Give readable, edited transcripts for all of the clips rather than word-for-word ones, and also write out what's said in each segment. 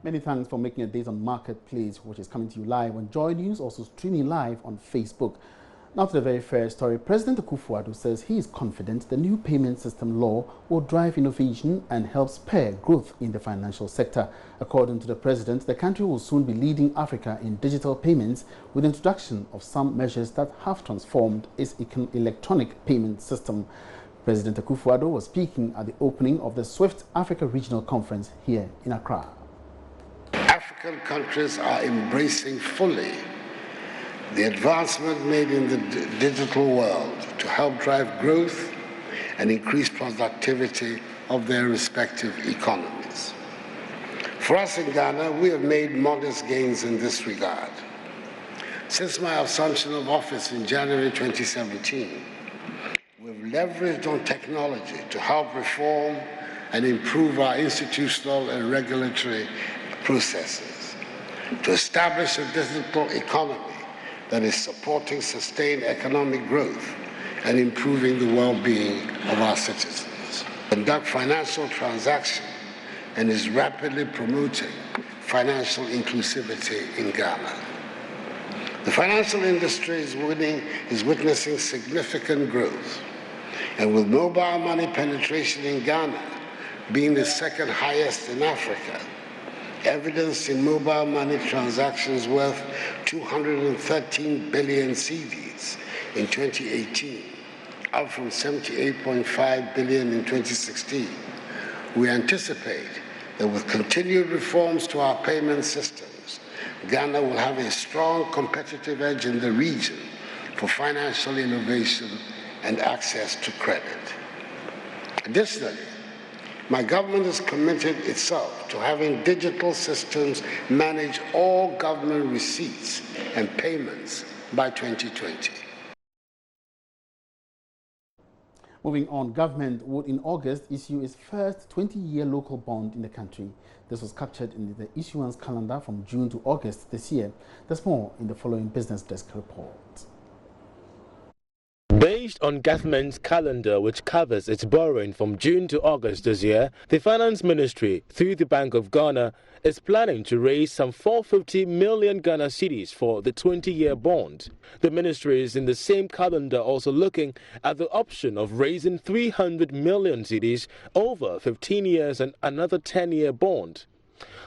Many thanks for making a date on Marketplace, which is coming to you live on Joy News, also streaming live on Facebook. Now to the very first story. President Akufo-Addo says he is confident the new payment system law will drive innovation and help spur growth in the financial sector. According to the president, the country will soon be leading Africa in digital payments with the introduction of some measures that have transformed its electronic payment system. President Akufo-Addo was speaking at the opening of the SWIFT Africa Regional Conference here in Accra. African countries are embracing fully the advancement made in the digital world to help drive growth and increase productivity of their respective economies. For us in Ghana, we have made modest gains in this regard. Since my assumption of office in January 2017, we've leveraged on technology to help reform and improve our institutional and regulatory processes, to establish a digital economy that is supporting sustained economic growth and improving the well-being of our citizens, conduct financial transactions, and is rapidly promoting financial inclusivity in Ghana. The financial industry is witnessing significant growth, and with mobile money penetration in Ghana being the second highest in Africa, evidenced in mobile money transactions worth 213 billion cedis in 2018, up from 78.5 billion in 2016. We anticipate that with continued reforms to our payment systems, Ghana will have a strong competitive edge in the region for financial innovation and access to credit. Additionally, my government has committed itself to having digital systems manage all government receipts and payments by 2020. Moving on, government would in August issue its first 20-year local bond in the country. This was captured in the issuance calendar from June to August this year. There's more in the following Business Desk report. Based on government's calendar, which covers its borrowing from June to August this year, the Finance Ministry, through the Bank of Ghana, is planning to raise some 450 million Ghana cedis for the 20-year bond. The ministry is in the same calendar also looking at the option of raising 300 million cedis over 15 years and another 10-year bond.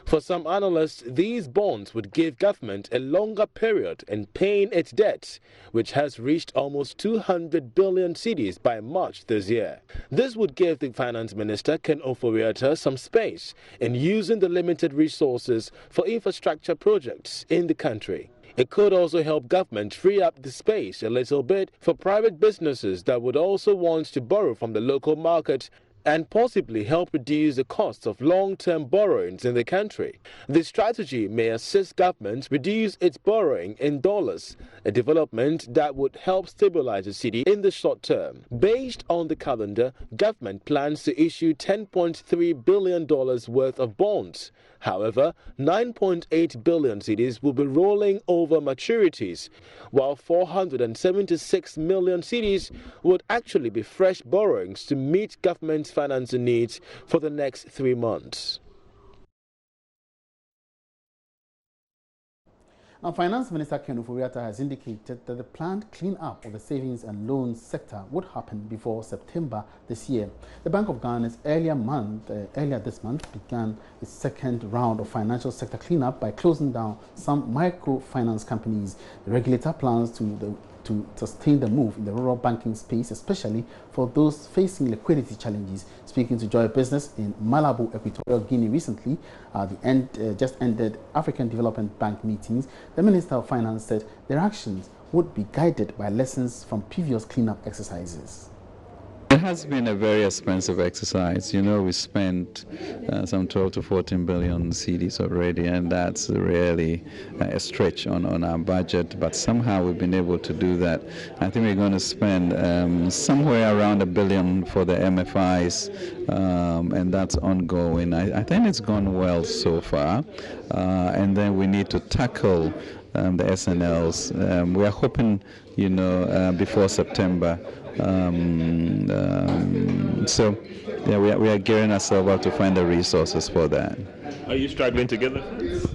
For some analysts, these bonds would give government a longer period in paying its debt, which has reached almost 200 billion cedis by March this year. This would give the Finance Minister, Ken Ofori-Atta, some space in using the limited resources for infrastructure projects in the country. It could also help government free up the space a little bit for private businesses that would also want to borrow from the local market and possibly help reduce the cost of long-term borrowings in the country. The strategy may assist government reduce its borrowing in dollars, a development that would help stabilize the cedi in the short term. Based on the calendar, government plans to issue $10.3 billion worth of bonds. However, 9.8 billion cedis will be rolling over maturities, while 476 million cedis would actually be fresh borrowings to meet government's financing needs for the next 3 months. Now, Finance Minister Ken Ofori-Atta has indicated that the planned clean-up of the savings and loans sector would happen before September this year. The Bank of Ghana's earlier this month began its second round of financial sector clean-up by closing down some microfinance companies. The regulator plans to sustain the move in the rural banking space, especially for those facing liquidity challenges. Speaking to Joy Business in Malabo, Equatorial Guinea recently, just ended African Development Bank meetings, the Minister of Finance said their actions would be guided by lessons from previous cleanup exercises. It has been a very expensive exercise. You know, we spent some 12 to 14 billion cedis already, and that's really a stretch on our budget. But somehow we've been able to do that. I think we're going to spend somewhere around $1 billion for the MFIs, and that's ongoing. I think it's gone well so far. And then we need to tackle the SNLs. We are hoping, before September. So yeah, we are gearing ourselves up to find the resources for that. Are you struggling to get the funds?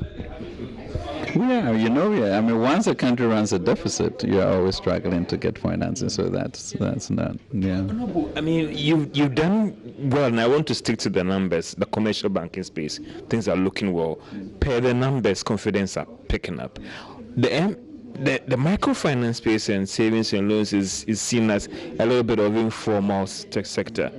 Yeah, you know, yeah. I mean, once a country runs a deficit, you're always struggling to get financing. So that's not, yeah. No, I mean, you've done well, and I want to stick to the numbers. The commercial banking space, things are looking well. Per the numbers, confidence are picking up. The microfinance space and savings and loans is seen as a little bit of informal sector.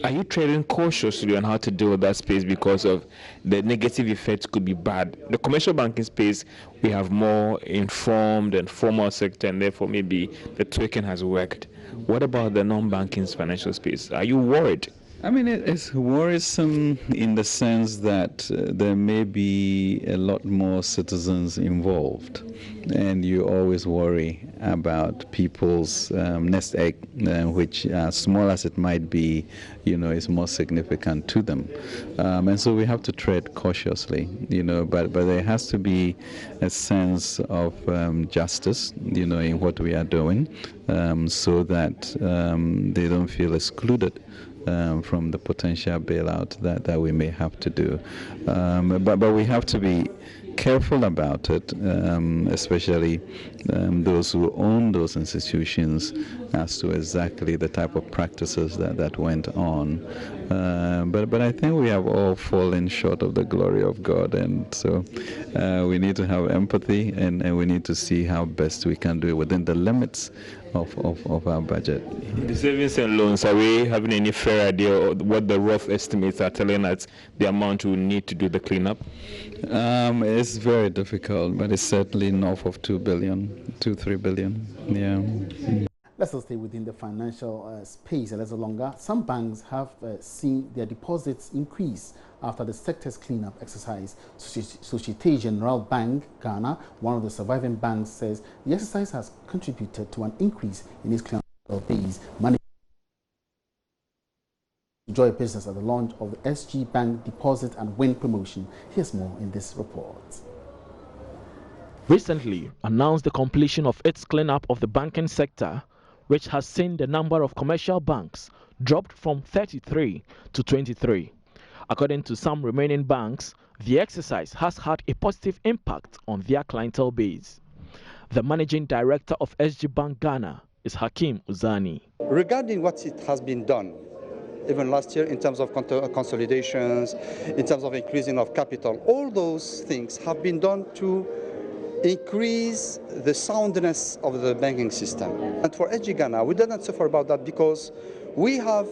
Are you trading cautiously on how to deal with that space because of the negative effects could be bad? The commercial banking space, we have more informed and formal sector, and therefore maybe the token has worked. What about the non-banking financial space? Are you worried? I mean, it's worrisome in the sense that there may be a lot more citizens involved, and you always worry about people's nest egg, which, small as it might be, you know, is more significant to them. And so we have to tread cautiously, you know, but there has to be a sense of justice, you know, in what we are doing, so that they don't feel excluded from the potential bailout that we may have to do. But we have to be careful about it, especially those who own those institutions, as to exactly the type of practices that went on. But I think we have all fallen short of the glory of God, and so we need to have empathy, and we need to see how best we can do it within the limits of our budget. The savings and loans, are we having any fair idea of what the rough estimates are telling us the amount we need to do the cleanup? It's very difficult, but it's certainly north of 2 billion, 2-3 billion. Yeah. Let's also stay within the financial space a little longer. Some banks have seen their deposits increase after the sector's cleanup exercise. Societe Generale Bank, Ghana, one of the surviving banks, says the exercise has contributed to an increase in its client base. Money enjoy business at the launch of the SG Bank Deposit and Win promotion. Here's more in this report. Recently announced the completion of its cleanup of the banking sector, which has seen the number of commercial banks dropped from 33 to 23. According to some remaining banks, the exercise has had a positive impact on their clientele base. The managing director of SG Bank Ghana is Hakim Uzani. Regarding what it has been done, even last year in terms of consolidations, in terms of increasing of capital, all those things have been done to increase the soundness of the banking system. And for SG Ghana, we didn't suffer about that because we have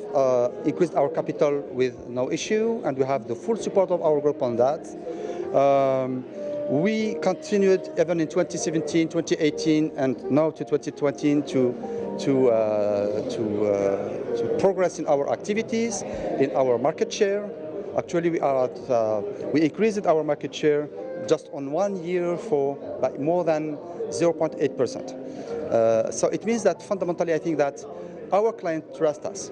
increased our capital with no issue, and we have the full support of our group on that. We continued even in 2017, 2018, and now to 2020 to progress in our activities, in our market share. Actually, we increased our market share just on 1 year for like more than 0.8%. So it means that fundamentally I think that our clients trust us.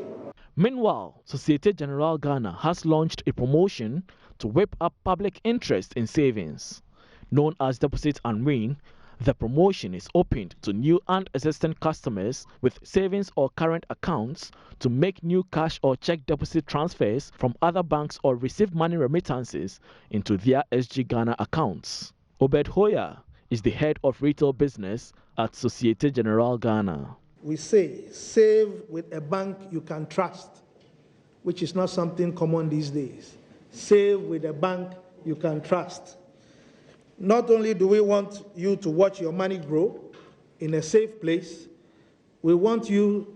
Meanwhile, Societe Generale Ghana has launched a promotion to whip up public interest in savings. Known as Deposit and Win, the promotion is opened to new and existing customers with savings or current accounts to make new cash or check deposit transfers from other banks or receive money remittances into their SG Ghana accounts. Obed Hoya is the head of retail business at Societe Generale Ghana. We say, save with a bank you can trust, which is not something common these days. Save with a bank you can trust. Not only do we want you to watch your money grow in a safe place, we want you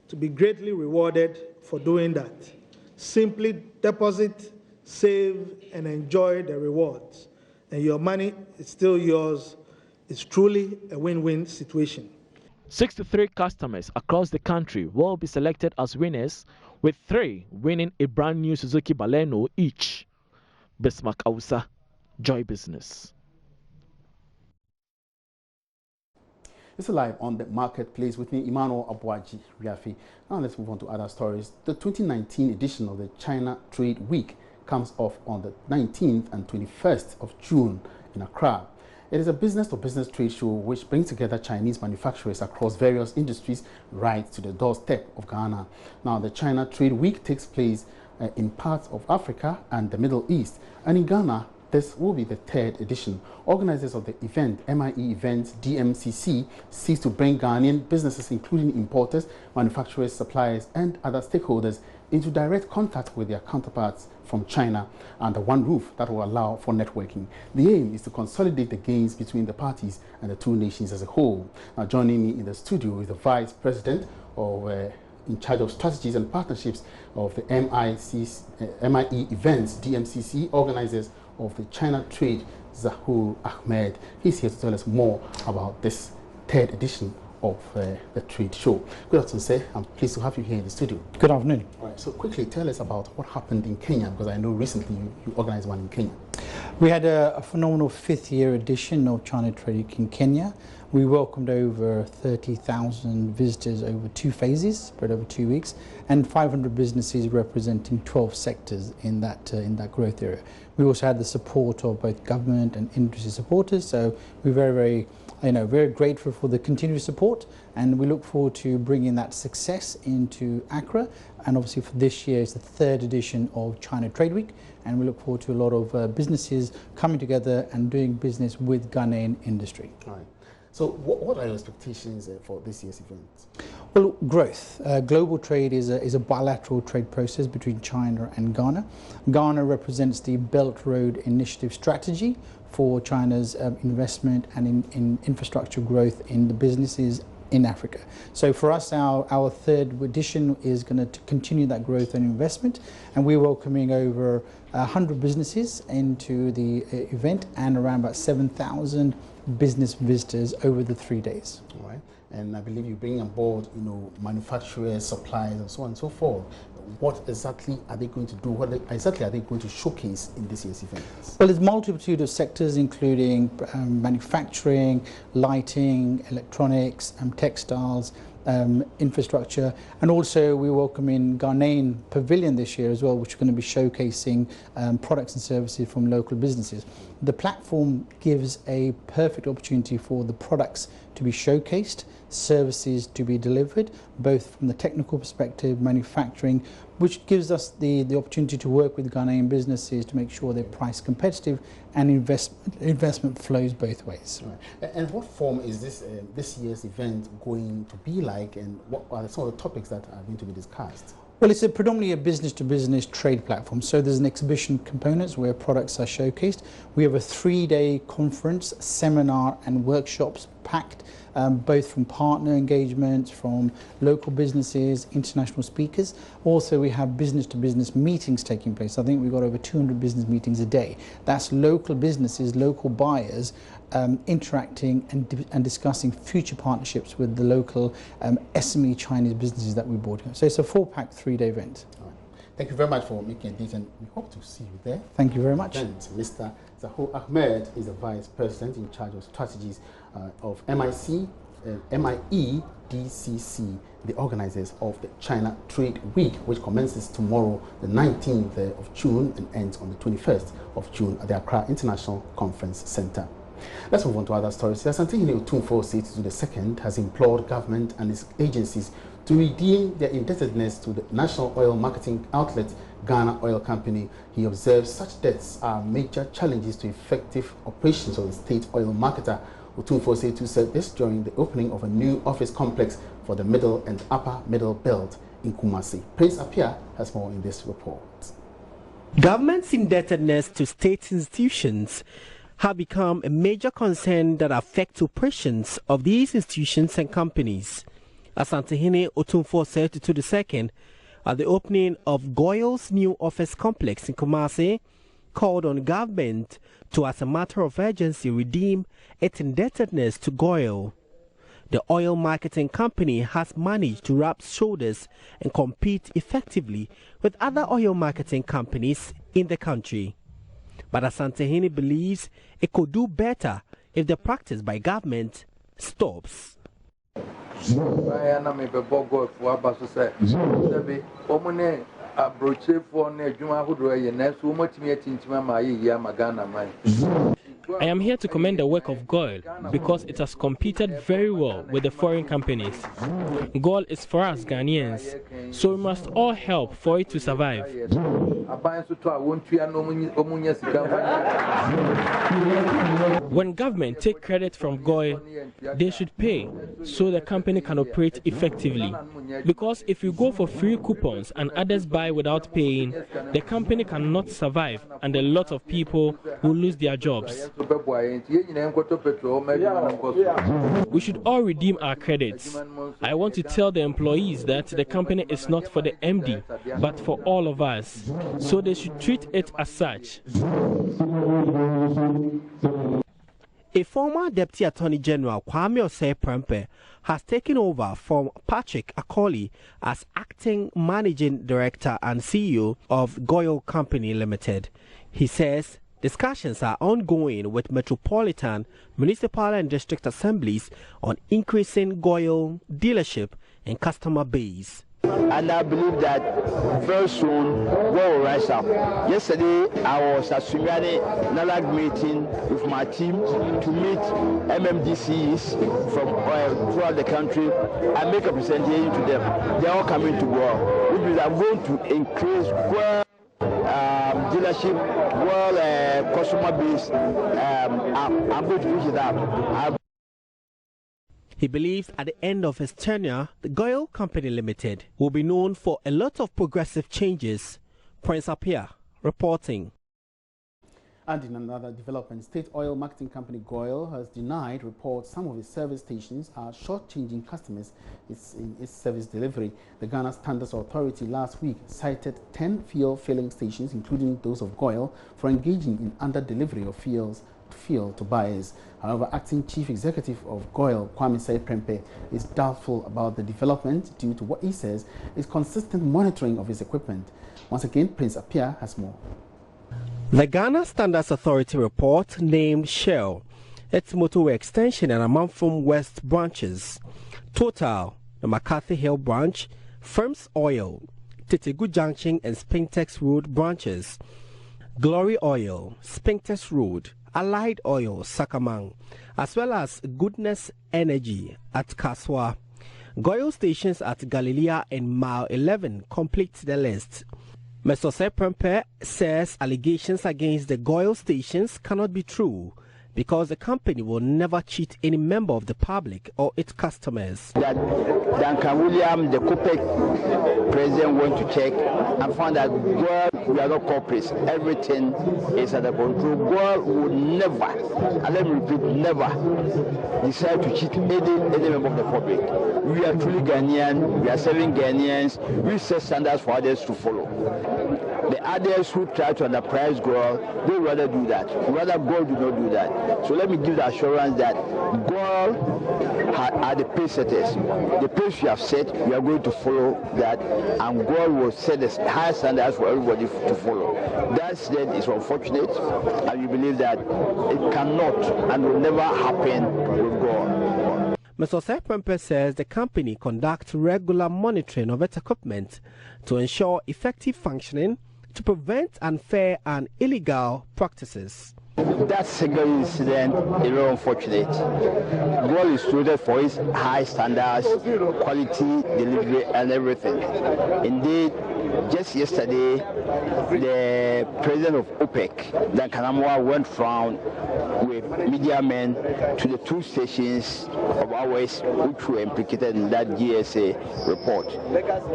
to be greatly rewarded for doing that. Simply deposit, save, and enjoy the rewards. And your money is still yours. It's truly a win-win situation. 63 customers across the country will be selected as winners, with 3 winning a brand new Suzuki Baleno each. Bismarck Ausa, Joy Business. It's live on the marketplace with me, Emmanuel Abuaji Riafi. Now let's move on to other stories. The 2019 edition of the China Trade Week comes off on the 19th and 21st of June in Accra. It is a business-to-business trade show which brings together Chinese manufacturers across various industries right to the doorstep of Ghana. Now, the China Trade Week takes place in parts of Africa and the Middle East. And in Ghana, this will be the third edition. Organizers of the event, MIE Events DMCC, seeks to bring Ghanaian businesses, including importers, manufacturers, suppliers, and other stakeholders, into direct contact with their counterparts from China under one roof that will allow for networking. The aim is to consolidate the gains between the parties and the two nations as a whole. Now, joining me in the studio is the Vice President of in charge of strategies and partnerships of the MIE Events DMCC, organizers of the China Trade, Zahur Ahmed. He's here to tell us more about this third edition of the trade show. Good afternoon, sir. I'm pleased to have you here in the studio. Good afternoon. All right, so quickly tell us about what happened in Kenya, because I know recently you organized one in Kenya. We had a phenomenal fifth-year edition of China Trade Week in Kenya. We welcomed over 30,000 visitors over 2 phases, spread over 2 weeks, and 500 businesses representing 12 sectors in that growth area. We also had the support of both government and industry supporters, so we're very grateful for the continued support, and we look forward to bringing that success into Accra. And obviously for this year, it's the 3rd edition of China Trade Week, and we look forward to a lot of businesses coming together and doing business with Ghanaian industry. All right. So what are your expectations for this year's event? Well, growth. Global trade is a bilateral trade process between China and Ghana. Ghana represents the Belt Road Initiative strategy for China's investment and in infrastructure growth in the businesses in Africa. So for us, our 3rd edition is going to continue that growth and investment, and we're welcoming over 100 businesses into the event and around about 7,000 business visitors over the 3 days. All right. And I believe you bring on board, manufacturers, suppliers, and so on and so forth. What exactly are they going to do? What exactly are they going to showcase in this year's event? Well, there's a multitude of sectors, including manufacturing, lighting, electronics, textiles, infrastructure, and also we're welcoming Ghanaian Pavilion this year as well, which is going to be showcasing products and services from local businesses. The platform gives a perfect opportunity for the products to be showcased, services to be delivered, both from the technical perspective, manufacturing, which gives us the opportunity to work with Ghanaian businesses to make sure they're price competitive and investment flows both ways. Right. And what form is this year's event going to be like, and what are some of the topics that are going to be discussed? Well, it's predominantly a business-to-business trade platform. So there's an exhibition component where products are showcased. We have a 3-day conference, seminar and workshops packed, both from partner engagements, from local businesses, international speakers. Also, we have business-to-business meetings taking place. I think we've got over 200 business meetings a day. That's local businesses, local buyers, interacting and discussing future partnerships with the local SME Chinese businesses that we brought here. So it's a 4-pack 3-day event. All right. Thank you very much for making a date, and we hope to see you there. Thank you very much. Mr. Zahur Ahmed is the Vice President in charge of strategies of MIE DCC, the organizers of the China Trade Week, which commences tomorrow, the 19th of June, and ends on the 21st of June at the Accra International Conference Center. Let's move on to other stories. The Asantehene Otumfuo II has implored government and its agencies to redeem their indebtedness to the national oil marketing outlet, Ghana Oil Company. He observes such debts are major challenges to effective operations of the state oil marketer. Otumfuo II said this during the opening of a new office complex for the middle and upper middle belt in Kumasi. Prince Apia has more in this report. Government's indebtedness to state institutions have become a major concern that affects operations of these institutions and companies. Asantehene Otumfuo II at the opening of GOIL's new office complex in Kumasi called on government to, as a matter of urgency, redeem its indebtedness to GOIL. The oil marketing company has managed to rub shoulders and compete effectively with other oil marketing companies in the country. But Asantehene believes it could do better if the practice by government stops. I am here to commend the work of GOIL because it has competed very well with the foreign companies. GOIL is for us Ghanaians, so we must all help for it to survive. When government take credit from GOIL, they should pay so the company can operate effectively. Because if you go for free coupons and others buy without paying, the company cannot survive and a lot of people will lose their jobs. We should all redeem our credits. I want to tell the employees that the company is not for the MD, but for all of us. So they should treat it as such. A former Deputy Attorney General, Kwame Osei-Prempeh, has taken over from Patrick Akoli as Acting Managing Director and CEO of GOIL Company Limited. He says discussions are ongoing with metropolitan, municipal and district assemblies on increasing GOIL dealership and customer base. And I believe that very soon we will rise up. Yesterday I was at Sumiani Nalag meeting with my team to meet MMDCs from throughout the country and make a presentation to them. They are all coming to GOIL, which means I'm going to increase GOIL dealership, GOIL customer base. I'm going to push it up. He believes at the end of his tenure, the GOIL Company Limited will be known for a lot of progressive changes. Prince Apia reporting. And in another development, State Oil Marketing Company GOIL has denied reports some of its service stations are shortchanging customers in its service delivery. The Ghana Standards Authority last week cited 10 fuel filling stations, including those of GOIL, for engaging in under-delivery of fuel to buyers. However, Acting Chief Executive of GOIL, Kwame Osei-Prempeh, is doubtful about the development due to what he says is consistent monitoring of his equipment. Once again, Prince Apia has more. The Ghana Standards Authority report named Shell, its motorway extension and Amanfum West branches, Total, the McCarthy Hill branch, Firms Oil, Titegu Junction and Spintex Road branches, Glory Oil, Spintex Road, Allied Oil, Sakamang, as well as Goodness Energy at Kaswa. GOIL stations at Galilea and Mile 11 complete the list. Mr. Osei-Prempeh says allegations against the GOIL stations cannot be true because the company will never cheat any member of the public or its customers. That Duncan William, the COPEC president, went to check and found that GOIL, we are not corporates. Everything is under control. GOIL would never, and let me repeat, never decide to cheat any member of the public. We are truly Ghanaian. We are serving Ghanaians. We set standards for others to follow. The others who try to underprice GOIL, they rather do that. Rather, GOIL do not do that. So let me give the assurance that GOIL are the pace setters. The pace we have set, we are going to follow that, and GOIL will set the high standards for everybody to follow. That said, is unfortunate, and we believe that it cannot and will never happen with GOIL. Mr. Osei-Prempeh says the company conducts regular monitoring of its equipment to ensure effective functioning to prevent unfair and illegal practices. That single incident is very unfortunate. GOIL is noted for its high standards, quality, delivery, and everything. Indeed, just yesterday, the president of OPEC, Dan Kanamwa, went round with media men to the 2 stations of ours which were implicated in that GSA report.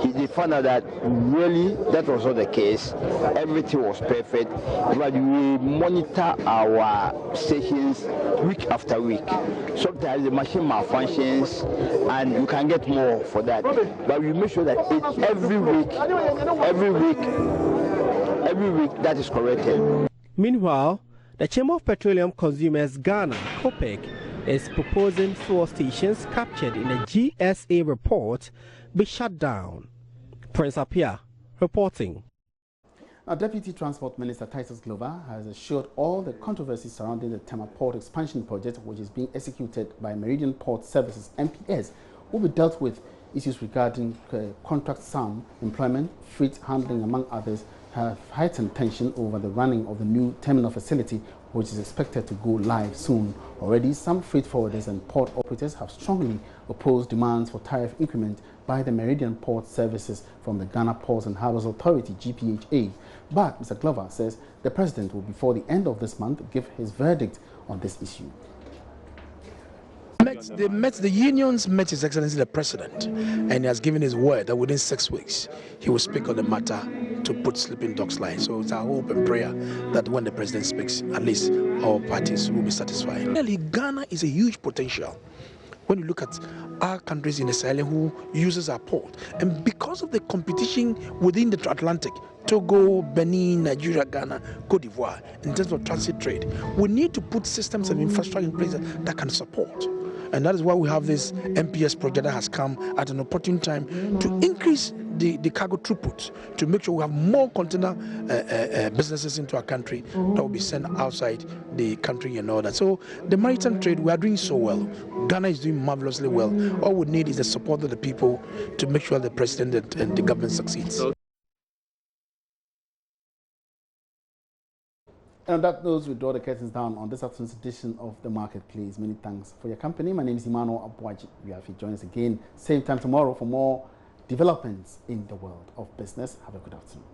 He found out that really that was not the case. Everything was perfect, but we monitor our stations week after week. Sometimes the machine malfunctions and you can get more for that. But we make sure that every week that is corrected. Meanwhile, the Chamber of Petroleum Consumers Ghana, COPEC, is proposing fuel stations captured in a GSA report be shut down. Prince Apia reporting. Our Deputy Transport Minister Titus Glover has assured all the controversies surrounding the Tema Port expansion project, which is being executed by Meridian Port Services MPS, will be dealt with issues regarding contract sum, employment, freight handling, among others, have heightened tension over the running of the new terminal facility, which is expected to go live soon. Already, some freight forwarders and port operators have strongly opposed demands for tariff increment by the Meridian Port Services from the Ghana Ports and Harbours Authority, GPHA. But Mr. Glover says the president will, before the end of this month, give his verdict on this issue. The unions met His Excellency the President, and he has given his word that within 6 weeks he will speak on the matter to put sleeping dogs line. So it's our hope and prayer that when the President speaks, at least all parties will be satisfied. Really, Ghana is a huge potential. When you look at our countries in the Sahel who uses our port, and because of the competition within the Atlantic, Togo, Benin, Nigeria, Ghana, Cote d'Ivoire, in terms of transit trade, we need to put systems of infrastructure in place that can support. And that is why we have this MPS project that has come at an opportune time to increase the cargo throughput, to make sure we have more container businesses into our country that will be sent outside the country and all that. So the maritime trade, we are doing so well. Ghana is doing marvelously well. All we need is the support of the people to make sure the president and the government succeeds. And on that note, we draw the curtains down on this afternoon's edition of The Marketplace. Many thanks for your company. My name is Emmanuel Abuaji. You have to join us again, same time tomorrow for more developments in the world of business. Have a good afternoon.